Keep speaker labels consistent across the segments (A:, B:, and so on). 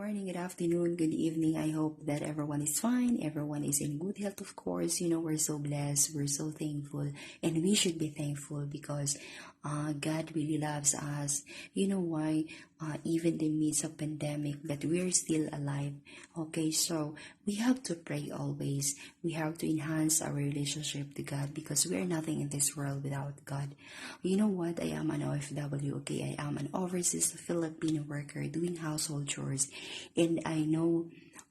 A: morning, good afternoon, good evening. I hope that everyone is fine. Everyone is in good health, of course. We're so blessed. We're so thankful. And we should be thankful because God really loves us. You know why? Even in the midst of pandemic, but we're still alive. Okay, so we have to pray always. We have to enhance our relationship to God because we are nothing in this world without God. You know what? I am an OFW. Okay, I am an overseas Filipino worker doing household chores, and I know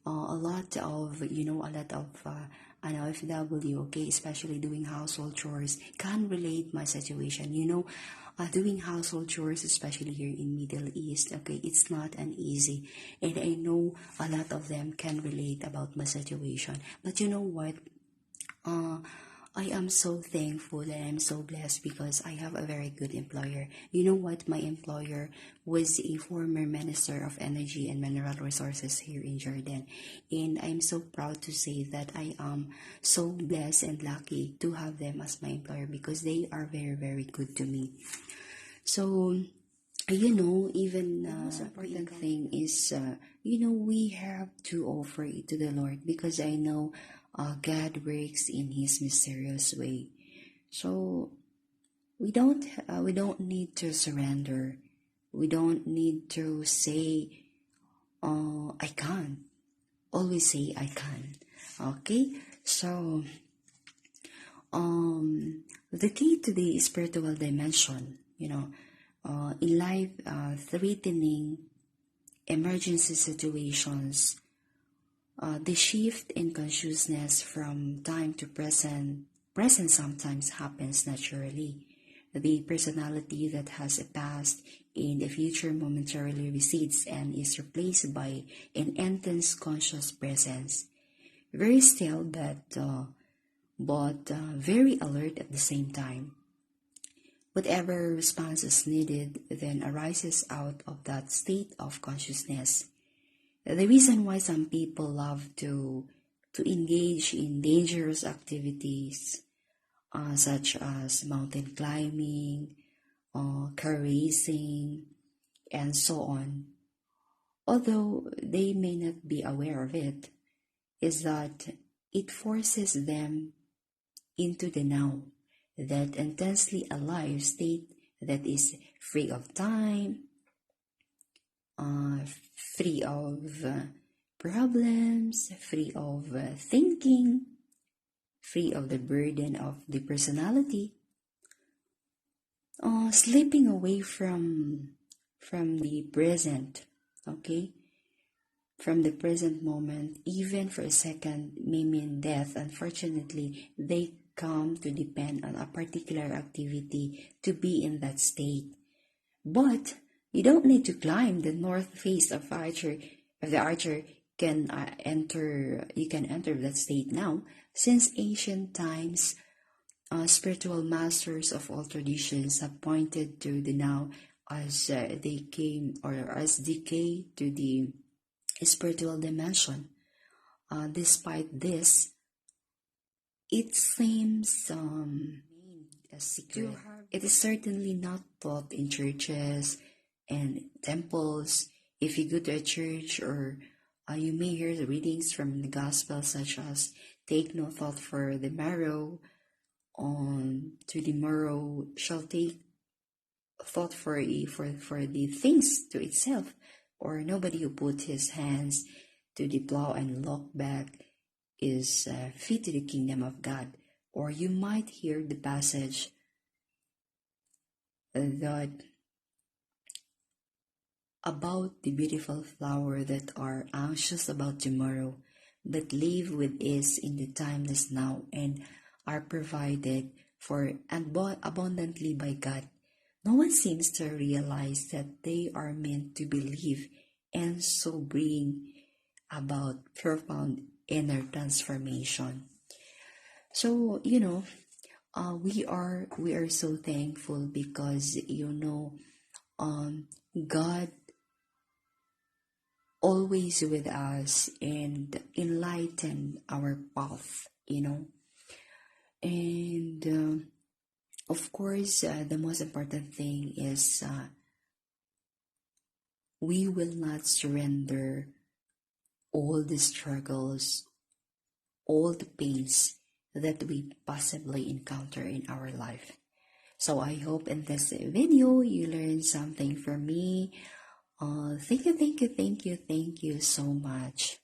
A: a lot of an OFW, okay, especially doing household chores, can relate my situation. Doing household chores, especially here in Middle East, okay, it's not an easy, and I know a lot of them can relate about my situation. But you know what? I am so thankful and I'm so blessed because I have a very good employer. You know what? My employer was a former Minister of Energy and Mineral Resources here in Jordan. And I'm so proud to say that I am so blessed and lucky to have them as my employer because they are very, very good to me. So, even the most important thing is, we have to offer it to the Lord because I know God works in His mysterious way. So we don't need to surrender. We don't need to say, I can't. Always say I can. Okay, so the key to the spiritual dimension, in life threatening emergency situations, the shift in consciousness from time to present sometimes happens naturally. The personality that has a past in the future momentarily recedes and is replaced by an intense conscious presence. Very still, but very alert at the same time. Whatever response is needed then arises out of that state of consciousness. The reason why some people love to engage in dangerous activities such as mountain climbing, car racing, and so on, although they may not be aware of it, is that it forces them into the now, that intensely alive state that is free of time, free of problems, free of thinking, free of the burden of the personality, slipping away from the present, okay? From the present moment, even for a second, may mean death. Unfortunately, they come to depend on a particular activity to be in that state. But you don't need to climb the north face of the archer can enter. You can enter that state now, since ancient times, spiritual masters of all traditions have pointed to the now as they came or as decay to the spiritual dimension. Despite this, it seems a secret. It is certainly not taught in churches and temples. If you go to a church, or you may hear the readings from the gospel, such as "Take no thought for the morrow, to the morrow shall take thought for the things to itself," or "Nobody who put his hands to the plow and look back is fit to the kingdom of God." Or you might hear the passage that about the beautiful flower that are anxious about tomorrow, but live with ease in the timeless now, and are provided for abundantly by God. No one seems to realize that they are meant to believe and so bring about profound inner transformation. So, we are so thankful because God always with us and enlighten our path, and of course the most important thing is we will not surrender all the struggles, all the pains that we possibly encounter in our life. So I hope in this video you learned something from me. Thank you so much.